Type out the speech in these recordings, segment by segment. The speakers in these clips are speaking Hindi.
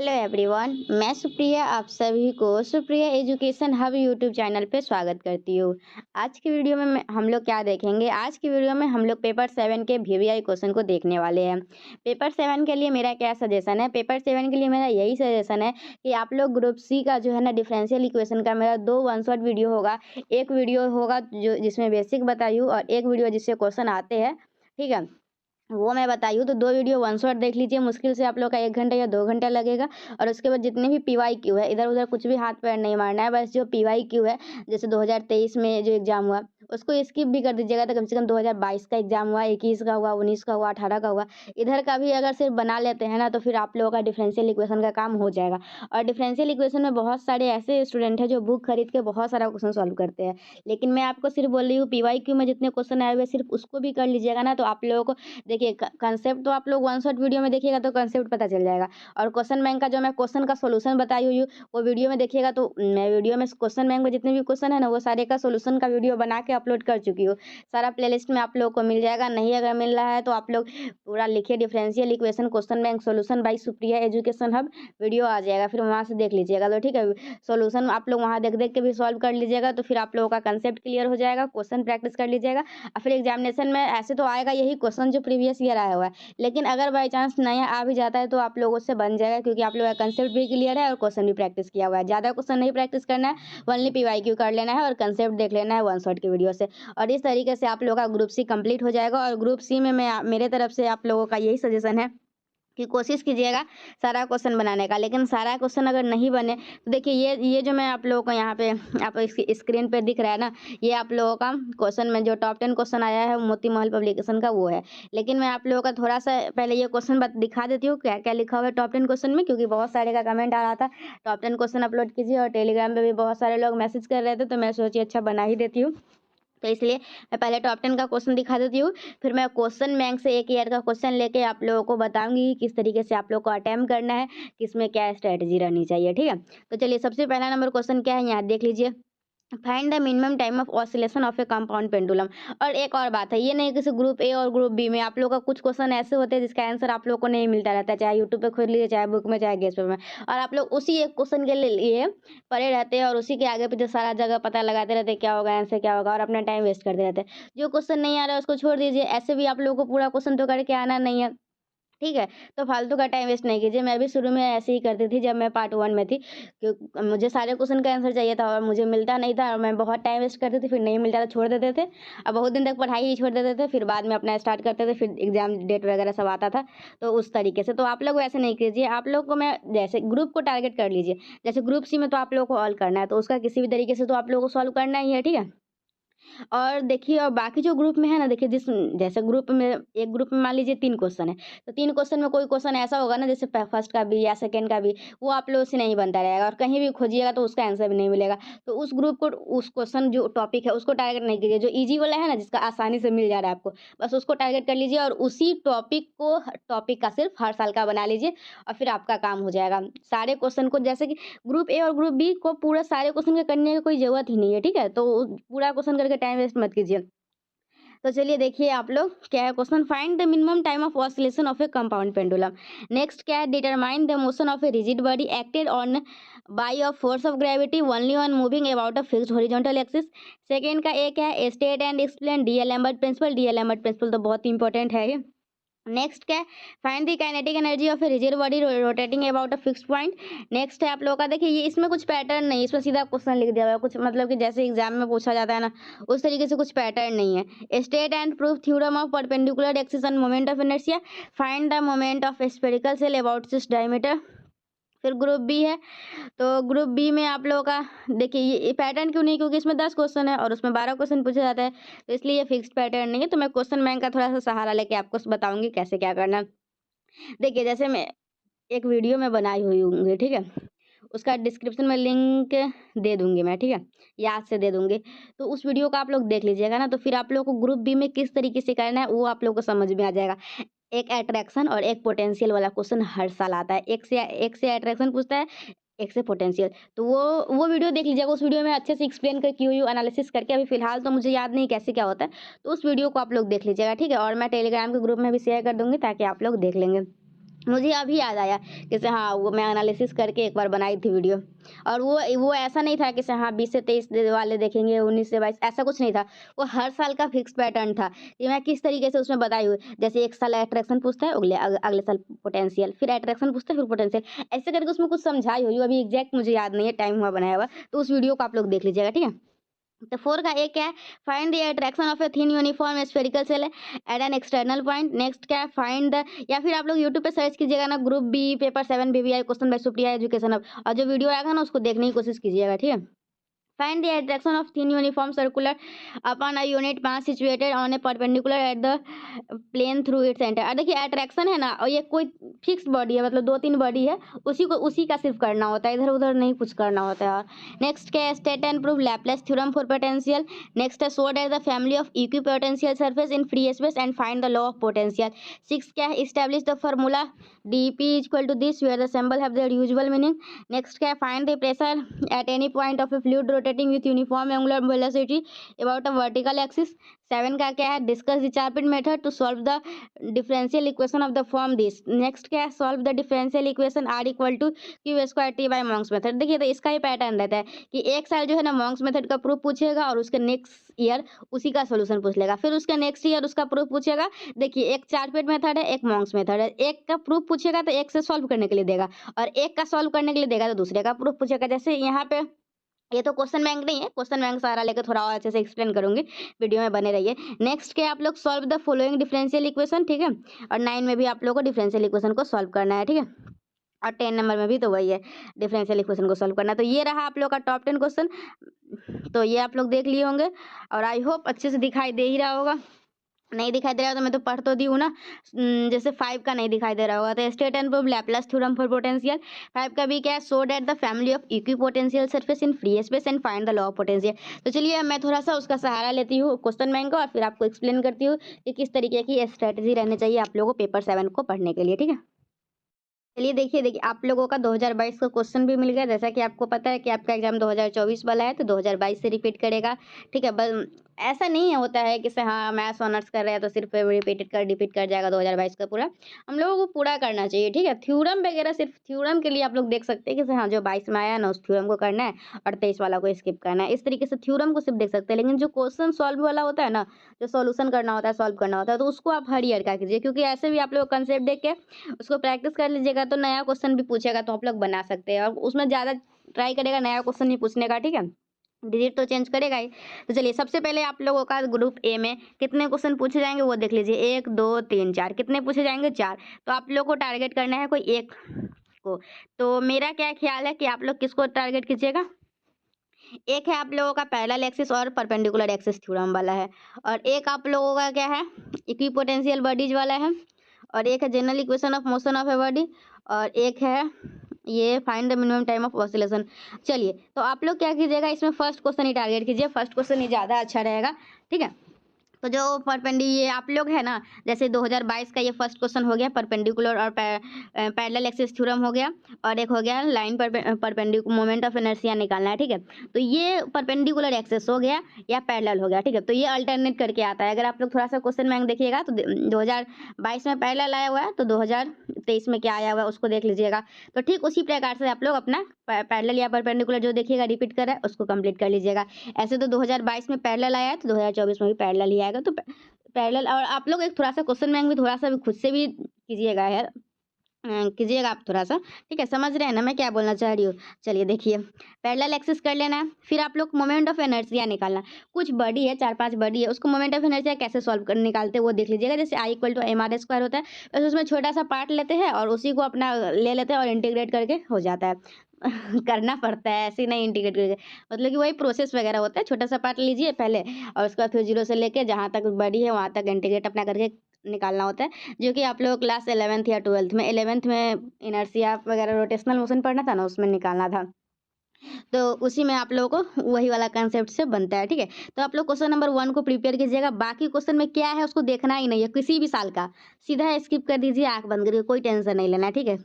हेलो एवरीवन, मैं सुप्रिया आप सभी को Supriya education hub YouTube channel पे स्वागत करती हूँ। आज की वीडियो में हम लोग क्या देखेंगे। आज की वीडियो में हम लोग पेपर 7 के वीवीआई क्वेश्चन को देखने वाले हैं। पेपर 7 के लिए मेरा क्या सजेशन है। पेपर 7 के लिए मेरा यही सजेशन है कि आप लोग ग्रुप सी का जो है ना डिफरेंशियल इक्वेशन का मेरा 2 वन शॉट वीडियो होगा। एक वीडियो होगा जो जिसमें बेसिक बताई हूँ और एक वीडियो जिससे क्वेश्चन आते हैं, ठीक है, वो मैं बताई हूँ। तो 2 वीडियो वन शॉट देख लीजिए। मुश्किल से आप लोग का 1 घंटा या 2 घंटा लगेगा। और उसके बाद जितने भी पीवाईक्यू है, इधर-उधर कुछ भी हाथ पैर नहीं मारना है। बस जो पीवाईक्यू है, जैसे 2023 में जो एग्ज़ाम हुआ, उसको स्किप भी कर दीजिएगा तो कम से कम 2022 का एग्ज़ाम हुआ, 21 का हुआ, 19 का हुआ, 18 का हुआ। इधर का भी अगर सिर्फ बना लेते हैं ना, तो फिर आप लोगों का डिफरेंशियल इक्वेशन का काम हो जाएगा। और डिफरेंशियल इक्वेशन में बहुत सारे ऐसे स्टूडेंट हैं जो बुक खरीद के बहुत सारा क्वेश्चन सॉल्व करते हैं। लेकिन मैं आपको सिर्फ बोल रही हूँ पीवाईक्यू में जितने क्वेश्चन आए हुए सिर्फ उसको भी कर लीजिएगा ना, तो आप लोगों को देखिए कंसेप्ट तो आप लोग वन शॉट वीडियो में देखिएगा तो कंसेप्ट पता चल जाएगा। और क्वेश्चन बैंक का जो मैं क्वेश्चन का सॉल्यूशन बताई हुई हूँ, वो वीडियो में देखिएगा तो मैं वीडियो में क्वेश्चन बैंक में जितने भी क्वेश्चन है ना, वो सारे का सॉल्यूशन का वीडियो बना के अपलोड कर चुकी हूँ। सारा प्लेलिस्ट में आप लोगों को मिल जाएगा। नहीं अगर मिल रहा है तो आप लोग पूरा लिखिए differential equation question bank solution by Supriya education hub, video आ जाएगा, फिर वहाँ से देख लीजिएगा। तो ठीक है, सॉल्यूशन आप लोग वहाँ देख देख के भी सॉल्व कर लीजिएगा, तो फिर आप लोगों का कंसेप्ट क्लियर हो जाएगा, क्वेश्चन प्रैक्टिस कर लीजिएगा। और फिर एग्जामिनेशन में ऐसे तो आएगा यही क्वेश्चन जो प्रीवियस ईयर आया हुआ है, लेकिन अगर बाई चांस नया आ भी जाता है तो आप लोगों से बन जाएगा, क्योंकि आप लोगों का कंसेप्ट भी क्लियर है और क्वेश्चन भी प्रैक्टिस किया हुआ है। ज़्यादा क्वेश्चन नहीं प्रैक्टिस करना है, ओनली पीवाईक्यू कर लेना है और कंसेप्ट देख लेना है वन शॉट की वीडियो से। और इस तरीके से आप लोगों का ग्रुप सी कंप्लीट हो जाएगा। और ग्रुप सी में मैं मेरे तरफ से आप लोगों का यही सजेशन है कि कोशिश कीजिएगा सारा क्वेश्चन बनाने का। लेकिन सारा क्वेश्चन अगर नहीं बने तो देखिए ये जो मैं आप लोगों को यहाँ पे आप स्क्रीन पे दिख रहा है ना, ये आप लोगों का क्वेश्चन में जो टॉप 10 क्वेश्चन आया है मोती महल पब्लिकेशन का वो है। लेकिन मैं आप लोगों का थोड़ा सा पहले ये क्वेश्चन दिखा देती हूँ क्या क्या लिखा हुआ है टॉप 10 क्वेश्चन में, क्योंकि बहुत सारे का कमेंट आ रहा था टॉप 10 क्वेश्चन अपलोड कीजिए। और टेलीग्राम पे भी बहुत सारे लोग मैसेज कर रहे थे, तो मैं सोची अच्छा बना ही देती हूँ। तो इसलिए मैं पहले टॉप 10 का क्वेश्चन दिखा देती हूँ, फिर मैं क्वेश्चन बैंक से एक ईयर का क्वेश्चन लेके आप लोगों को बताऊंगी कि किस तरीके से आप लोग को अटेम्प्ट करना है, किसमें क्या स्ट्रेटजी रहनी चाहिए, ठीक है। तो चलिए सबसे पहला नंबर क्वेश्चन क्या है यहाँ देख लीजिए। Find the minimum time of oscillation of a compound pendulum. और एक और बात है, ये नहीं कि ग्रुप ए और ग्रुप बी में आप लोग का कुछ क्वेश्चन ऐसे होते हैं जिसका आंसर आप लोग को नहीं मिलता रहता है, चाहे यूट्यूब पे खोल लीजिए, चाहे बुक में, चाहे गेस्ट पेपर में, और आप लोग उसी एक क्वेश्चन के लिए पड़े रहते हैं और उसी के आगे पीछे सारा जगह पता लगाते रहते हैं क्या होगा, आंसर क्या होगा, और अपना टाइम वेस्ट करते रहते हैं। जो क्वेश्चन नहीं आ रहा है उसको छोड़ दीजिए। ऐसे भी आप लोगों को पूरा क्वेश्चन तो करके आना नहीं है, ठीक है। तो फालतू का टाइम वेस्ट नहीं कीजिए। मैं भी शुरू में ऐसे ही करती थी जब मैं पार्ट 1 में थी, क्यों मुझे सारे क्वेश्चन का आंसर चाहिए था और मुझे मिलता नहीं था, और मैं बहुत टाइम वेस्ट करती थी, फिर नहीं मिलता था छोड़ देते थे। अब बहुत दिन तक पढ़ाई ही छोड़ देते थे, फिर बाद में अपना स्टार्ट करते थे, फिर एग्जाम डेट वगैरह सब आता था। तो उस तरीके से तो आप लोग वैसे नहीं कीजिए। आप लोग को मैं जैसे ग्रुप को टारगेट कर लीजिए। जैसे ग्रुप सी में तो आप लोगों को ऑल करना है, तो उसका किसी भी तरीके से तो आप लोगों को सॉल्व करना ही है, ठीक है। और देखिए, और बाकी जो ग्रुप में है ना, देखिए जिस जैसे ग्रुप में एक ग्रुप में मान लीजिए 3 क्वेश्चन है, तो 3 क्वेश्चन में कोई क्वेश्चन ऐसा होगा ना, जैसे फर्स्ट का भी या सेकंड का भी, वो आप लोगों से नहीं बनता रहेगा और कहीं भी खोजिएगा तो उसका आंसर भी नहीं मिलेगा। तो उस ग्रुप को उस क्वेश्चन जो टॉपिक है उसको टारगेट नहीं कीजिए। जो ईजी वाला है ना, जिसका आसानी से मिल जा रहा है आपको, बस उसको टारगेट कर लीजिए और उसी टॉपिक का सिर्फ हर साल का बना लीजिए, और फिर आपका काम हो जाएगा। सारे क्वेश्चन को जैसे कि ग्रुप ए और ग्रुप बी को पूरा सारे क्वेश्चन के करने की कोई ज़रूरत ही नहीं है, ठीक है? तो पूरा क्वेश्चन करके टाइम वेस्ट मत कीजिए। तो चलिए देखिए आप लोग क्या है question. Find the minimum time of oscillation of a compound pendulum. Next क्या है, determine the motion of a rigid body acted on by a force of gravity only on moving about a fixed horizontal axis. Second का एक है state and explain D'Alembert principle. D'Alembert principle तो बहुत इंपॉर्टेंट है ये। नेक्स्ट क्या है, find the kinetic energy of a rigid body rotating about a fixed point. Next है आप लोगों का, देखिए ये इसमें कुछ पैटर्न नहीं, इसमें सीधा क्वेश्चन लिख दिया हुआ है, कुछ मतलब कि जैसे एग्जाम में पूछा जाता है ना, उस तरीके से कुछ पैटर्न नहीं है। State and proof theorem of perpendicular axis end moment of inertia. Find the moment of spherical shell about this diameter. फिर ग्रुप बी है, तो ग्रुप बी में आप लोगों का देखिए ये पैटर्न क्यों नहीं, क्योंकि इसमें 10 क्वेश्चन है और उसमें 12 क्वेश्चन पूछा जाता है, तो इसलिए ये फिक्स्ड पैटर्न नहीं है। तो मैं क्वेश्चन बैंक का थोड़ा सा सहारा लेके आपको बताऊंगी कैसे क्या करना है। देखिए जैसे मैं एक वीडियो में बनाई हुई होंगी, ठीक है, उसका डिस्क्रिप्शन में लिंक दे दूंगी मैं, ठीक है, याद से दे दूंगी। तो उस वीडियो को आप लोग देख लीजिएगा ना, तो फिर आप लोग को ग्रुप बी में किस तरीके से करना है वो आप लोग को समझ में आ जाएगा। एक अट्रैक्शन और एक पोटेंशियल वाला क्वेश्चन हर साल आता है। एक से अट्रैक्शन पूछता है, एक से पोटेंशियल। तो वो वीडियो देख लीजिएगा। उस वीडियो में अच्छे से एक्सप्लेन करके हुई एनालिसिस करके, अभी फिलहाल तो मुझे याद नहीं कैसे क्या होता है, तो उस वीडियो को आप लोग देख लीजिएगा, ठीक है। और मैं टेलीग्राम के ग्रुप में भी शेयर कर दूंगी ताकि आप लोग देख लेंगे। मुझे अभी याद आया कि से हाँ, वो मैं एनालिसिस करके एक बार बनाई थी वीडियो। और वो ऐसा नहीं था कि से हाँ 20 से 23 वाले देखेंगे, 19 से 22, ऐसा कुछ नहीं था। वो हर साल का फिक्स पैटर्न था कि मैं किस तरीके से उसमें बताई हुई। जैसे एक साल अट्रैक्शन पूछता है, अगले साल पोटेंशियल, फिर अट्रैक्शन पूछता है, फिर पोटेंशियल, ऐसे करके उसमें कुछ समझाई हुई। अभी एग्जैक्ट मुझे याद नहीं है, टाइम हुआ बनाया हुआ, तो उस वीडियो को आप लोग देख लीजिएगा, ठीक है। तो 4 का एक क्या है, find the attraction of a thin uniform spherical shell at an external point. Next क्या है, फाइंड द, या फिर आप लोग यूट्यूब पे सर्च कीजिएगा ना, group B paper 7 BVI question by Supriya education hub, और जो वीडियो आएगा ना उसको देखने की कोशिश कीजिएगा, ठीक है। Find the attraction of thin uniform circular upon a unit mass situated on a perpendicular at the plane through its center। और देखिए अट्रैक्शन है ना, और ये कोई फिक्स बॉडी है, मतलब 2-3 बॉडी है, उसी का सिर्फ करना होता है, इधर उधर नहीं कुछ करना होता है। और नेक्स्ट क्या है, state and prove Laplace theorem for potential. Next है, show that the family of equipotential surface in free space and find the law of potential. 6 क्या है, establish the formula dp equal to this where the symbol have their usual meaning. Next क्या है, find the pressure at any point of a fluid rotating with uniform angular velocity about a vertical axis। 7 का क्या है, discuss the Charpit method to solve the differential equation of the form this. Next क्या है, solve the differential equation R equal to Q square T by Monge's method. देखिए तो इसका ही पैटर्न रहता है कि एक साल जो है ना मॉन्क्स मेथड का प्रूफ पूछेगा, और उसके नेक्स्ट ईयर उसी का सोल्यूशन पूछ लेगा, फिर उसके नेक्स्ट ईयर उसका प्रूफ पूछेगा। देखिए एक चार पिट मेथड है, एक मॉन्क्स मेथड है, एक का प्रूफ पूछेगा तो एक से सॉल्व करने के लिए देगा, और एक का सॉल्व करने के लिए देगा तो दूसरे का प्रूफ पूछेगा। जैसे यहाँ पे ये तो क्वेश्चन बैंक नहीं है, क्वेश्चन बैंक सारा लेकर थोड़ा और अच्छे से एक्सप्लेन करूंगी, वीडियो में बने रहिए। नेक्स्ट के आप लोग solve the following differential equation, ठीक है। और 9 में भी आप लोगों को डिफरेंशियल इक्वेशन को सॉल्व करना है, ठीक है। और 10 नंबर में भी तो वही है, डिफरेंशियल इक्वेशन को सॉल्व करना। तो ये रहा आप लोग का टॉप 10 क्वेश्चन, तो ये आप लोग देख लिए होंगे, और आई होप अच्छे से दिखाई दे ही रहा होगा। नहीं दिखाई दे रहा तो मैं तो पढ़ तो दी हूँ ना। जैसे 5 का नहीं दिखाई दे रहा होगा तो state and prove Laplace theorem for potential. 5 का भी क्या है, show that the family of equipotential surface in free space and find the law of potential. तो चलिए मैं थोड़ा सा उसका सहारा लेती हूँ क्वेश्चन बैंक का, और फिर आपको एक्सप्लेन करती हूँ कि किस तरीके की स्ट्रेटेजी रहनी चाहिए आप लोगों को पेपर 7 को पढ़ने के लिए, ठीक है। चलिए देखिए आप लोगों का 2022 का क्वेश्चन भी मिल गया। जैसा कि आपको पता है कि आपका एग्जाम 2024 वाला है, तो 2022 से रिपीट करेगा, ठीक है। बस ऐसा नहीं होता है कि से हाँ मैथ्स ऑनर्स कर रहे हैं तो सिर्फ रिपीट कर जाएगा 2022 का पूरा। हम लोगों को पूरा करना चाहिए, ठीक है। थ्योरम वगैरह सिर्फ थ्योरम के लिए आप लोग देख सकते हैं कि से हाँ जो 22 में आया ना उस थ्योरम को करना है, और 23 वाला को स्किप करना है। इस तरीके से थ्योरम को सिर्फ देख सकते हैं, लेकिन जो क्वेश्चन सॉल्व वाला होता है ना, जो सॉल्यूशन करना होता है, सॉल्व करना होता है, तो उसको आप हर ईयर का कीजिए, क्योंकि ऐसे भी आप लोग कंसेप्ट देख के उसको प्रैक्टिस कर लीजिएगा तो नया क्वेश्चन भी पूछेगा तो आप लोग बना सकते हैं, और उसमें ज़्यादा ट्राई करेगा नया क्वेश्चन नहीं पूछने का, ठीक है। डिजिट तो चेंज करेगा ही। तो चलिए सबसे पहले आप लोगों का ग्रुप ए में कितने क्वेश्चन पूछे जाएंगे वो देख लीजिए, 1 2 3 4, कितने पूछे जाएंगे 4। तो आप लोग को टारगेट करना है कोई एक को। तो मेरा क्या ख्याल है कि आप लोग किसको टारगेट कीजिएगा, एक है आप लोगों का पैरेलल एक्सिस और परपेंडिकुलर एक्सिस थ्योरम वाला है, और एक आप लोगों का क्या है, इक्विपोटेंशियल बॉडीज वाला है, और एक है general equation of motion of a body, और एक है ये find the minimum time of oscillation. चलिए तो आप लोग क्या कीजिएगा, इसमें फर्स्ट क्वेश्चन ही टारगेट कीजिए, फर्स्ट क्वेश्चन ही ज़्यादा अच्छा रहेगा, ठीक है। तो जो ये आप लोग है ना, जैसे 2022 का ये फर्स्ट क्वेश्चन हो गया, परपेंडिकुलर और पैरेलल एक्सिस थ्योरम हो गया, और एक हो गया line perpendicular moment of inertia निकालना है, ठीक है। तो ये परपेंडिकुलर एक्सिस हो गया या पैरेलल हो गया, ठीक है। तो ये अल्टरनेट करके आता है। अगर आप लोग थोड़ा सा क्वेश्चन बैंक देखिएगा तो 2022 में पैरेलल आया हुआ है, तो 2023 में क्या आया हुआ है उसको देख लीजिएगा। तो ठीक उसी प्रकार से आप लोग अपना पैरेलल या परपेंडिकुलर जो देखिएगा रिपीट कर रहा है उसको कंप्लीट कर लीजिएगा। ऐसे तो 2022 में पैरेलल आया है, तो 2024 में भी पैरेलल ही आएगा। तो पैरेलल, और आप लोग एक थोड़ा सा क्वेश्चन बैंक भी थोड़ा सा भी खुद से भी कीजिएगा यार, कीजिएगा आप थोड़ा सा, ठीक है। समझ रहे हैं ना मैं क्या बोलना चाह रही हूँ। चलिए देखिए पैरेलल एक्सिस कर लेना है, फिर आप लोग मोमेंट ऑफ इनर्शिया निकालना। कुछ बॉडी है, 4-5 बॉडी है, उसको मोमेंट ऑफ इनर्शिया कैसे सॉल्व कर निकालते हैं वो देख लीजिएगा। जैसे I equal to M R square होता है, बस उसमें छोटा सा पार्ट लेते हैं और उसी को अपना ले लेते हैं और इंटीग्रेट करके हो जाता है। करना पड़ता है, ऐसे नहीं इंटीग्रेट करके, मतलब कि वही प्रोसेस वगैरह होता है। छोटा सा पार्ट लीजिए पहले, और उसके बाद फिर जीरो से लेके जहाँ तक बॉडी है वहाँ तक इंटीग्रेट अपना करके निकालना होता है, जो कि आप लोग क्लास 11th या 12th में, 11th में इनर्शिया वगैरह रोटेशनल मोशन पढ़ना था ना, उसमें निकालना था। तो उसी में आप लोगों को वही वाला कंसेप्ट से बनता है, ठीक है। तो आप लोग क्वेश्चन नंबर 1 को प्रिपेयर कीजिएगा, बाकी क्वेश्चन में क्या है उसको देखना ही नहीं है, किसी भी साल का, सीधा स्किप कर दीजिए, आंख बंद करिए, कोई टेंशन नहीं लेना है, ठीक है।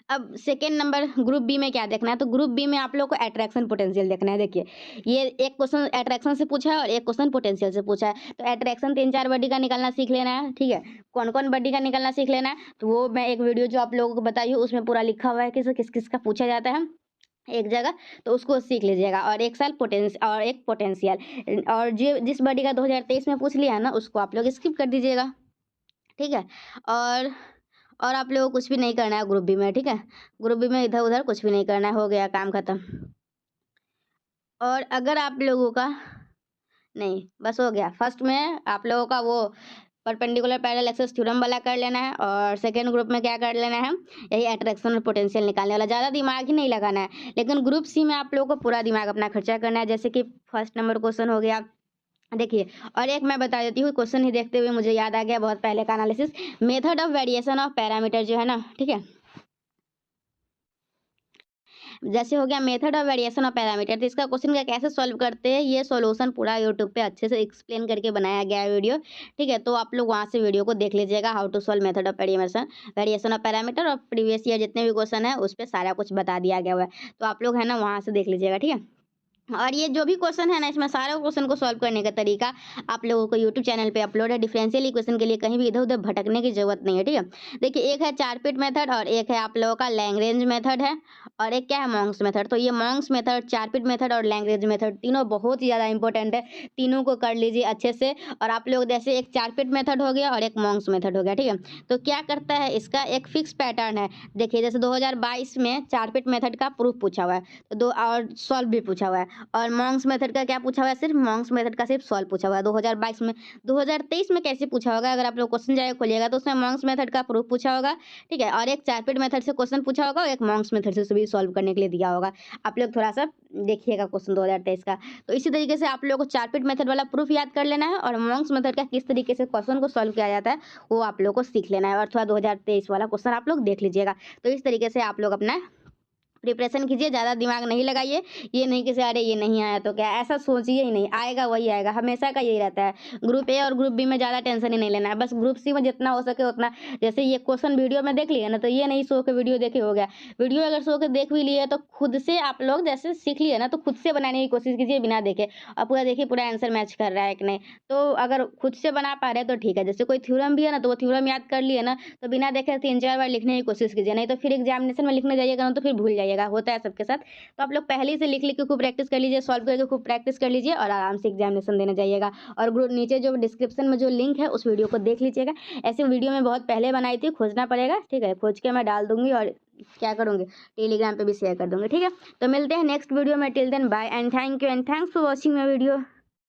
अब सेकेंड नंबर ग्रुप बी में क्या देखना है, तो ग्रुप बी में आप लोग को अट्रैक्शन पोटेंशियल देखना है। देखिए ये एक क्वेश्चन अट्रैक्शन से पूछा है और एक क्वेश्चन पोटेंशियल से पूछा है। तो अट्रैक्शन 3-4 बॉडी का निकालना सीख लेना है, ठीक है। कौन कौन बॉडी का निकालना सीख लेना है, तो वो मैं एक वीडियो जो आप लोगों को बताई हूँ उसमें पूरा लिखा हुआ है कि किस किस का पूछा जाता है एक जगह, तो उसको सीख लीजिएगा। और एक साल और एक पोटेंशियल, और जो जिस बॉडी का 2023 में पूछ लिया है ना उसको आप लोग स्किप कर दीजिएगा, ठीक है। और और आप लोगों को कुछ भी नहीं करना है ग्रुप बी में, ठीक है। ग्रुप बी में इधर उधर कुछ भी नहीं करना है, हो गया काम खत्म। और अगर आप लोगों का नहीं, बस हो गया। फर्स्ट में आप लोगों का वो परपेंडिकुलर पैरेलल एक्सिस थ्योरम वाला कर लेना है, और सेकेंड ग्रुप में क्या कर लेना है, यही अट्रैक्शन और पोटेंशियल निकालने वाला। ज़्यादा दिमाग ही नहीं लगाना है, लेकिन ग्रुप सी में आप लोगों को पूरा दिमाग अपना खर्चा करना है। जैसे कि फर्स्ट नंबर क्वेश्चन हो गया, देखिए। और एक मैं बता देती हूँ, क्वेश्चन ही देखते हुए मुझे याद आ गया बहुत पहले का analysis, method of variation of parameter जो है ना, ठीक है। जैसे हो गया method of variation of parameter, तो इसका क्वेश्चन का कैसे सॉल्व करते हैं, ये सॉल्यूशन पूरा यूट्यूब पे अच्छे से एक्सप्लेन करके बनाया गया है वीडियो, ठीक है। तो आप लोग वहाँ से वीडियो को देख लीजिएगा, how to solve method of variation of parameter, और प्रीवियस ईयर जितने भी क्वेश्चन है उस पर सारा कुछ बता दिया गया हुआ है। तो आप लोग है ना वहाँ से देख लीजिएगा, ठीक है। और ये जो भी क्वेश्चन है ना, इसमें सारे क्वेश्चन को सॉल्व करने का तरीका आप लोगों को यूट्यूब चैनल पे अपलोड है। डिफरेंशियल इक्वेशन के लिए कहीं भी इधर उधर भटकने की जरूरत नहीं है, ठीक है। देखिए एक है चारपिट मेथड, और एक है आप लोगों का लैग्रेंज मेथड है, और एक क्या है मॉन्क्स मेथड। तो ये मॉन्क्स मेथड, चारपिट मेथड और लैग्रेंज मेथड तीनों बहुत ही ज़्यादा इंपॉर्टेंट है, तीनों को कर लीजिए अच्छे से। और आप लोग जैसे एक चारपिट मेथड हो गया और एक मॉन्क्स मेथड हो गया, ठीक है। तो क्या करता है, इसका एक फिक्स पैटर्न है। देखिए जैसे 2022 में चारपिट मेथड का प्रूफ पूछा हुआ है, तो दो और सॉल्व भी पूछा हुआ है। और मॉन्क्स मेथड का क्या पूछा हुआ है, सिर्फ मॉन्क्स मेथड का सिर्फ सॉल्व पूछा हुआ है 2022 में। 2023 में कैसे पूछा होगा, अगर आप लोग क्वेश्चन जाएगा खोलिएगा तो उसमें मॉन्क्स मेथड का प्रूफ पूछा होगा, ठीक है। और एक चारपिट मेथड से क्वेश्चन पूछा होगा और एक मॉन्क्स मेथड से भी सॉल्व करने के लिए दिया होगा। आप लोग थोड़ा सा देखिएगा क्वेश्चन 2023 का। तो इसी तरीके से आप लोग को चारपिट मेथड वाला प्रूफ याद कर लेना है, और मॉन्क्स मेथड का किस तरीके से क्वेश्चन को सॉल्व किया जाता है वो आप लोग को सीख लेना है। और थोड़ा 2023 वाला क्वेश्चन आप लोग देख लीजिएगा। तो इस तरीके से आप लोग अपना प्रिपरेशन कीजिए, ज़्यादा दिमाग नहीं लगाइए। ये नहीं कि अरे ये नहीं आया तो क्या, ऐसा सोचिए ही नहीं, आएगा वही आएगा, हमेशा का यही रहता है। ग्रुप ए और ग्रुप बी में ज़्यादा टेंशन ही नहीं लेना है, बस ग्रुप सी में जितना हो सके उतना। जैसे ये क्वेश्चन वीडियो में देख लिए ना, तो ये नहीं सो के वीडियो देखे हो गया। वीडियो अगर सो के देख भी लिए तो खुद से आप लोग जैसे सीख लिए ना, तो खुद से बनाने की कोशिश कीजिए बिना देखे, और पूरा देखिए पूरा आंसर मैच कर रहा है कि नहीं। तो अगर खुद से बना पा रहे हैं तो ठीक है। जैसे कोई थ्योरम भी है ना, तो वो थ्योरम याद कर लिए ना, तो बिना देखे 3-4 बार लिखने की कोशिश कीजिए, नहीं तो फिर एग्जामिनेशन में लिखने जाइएगा ना तो फिर भूल जाइएगा, होता है सबके साथ। तो आप लोग पहले ही से लिख लिख के खूब प्रैक्टिस कर लीजिए, सॉल्व करके खूब प्रैक्टिस कर लीजिए, और आराम से एग्जामिनेशन देने जाइएगा। और ग्रुप नीचे जो डिस्क्रिप्शन में जो लिंक है उस वीडियो को देख लीजिएगा। ऐसे वीडियो में बहुत पहले बनाई थी, खोजना पड़ेगा, ठीक है। खोज के मैं डाल दूंगी, और क्या करूँगी, टेलीग्राम पे भी शेयर कर दूंगी, ठीक है। तो मिलते हैं नेक्स्ट वीडियो में। Till then bye and thank you and thanks for watching my video.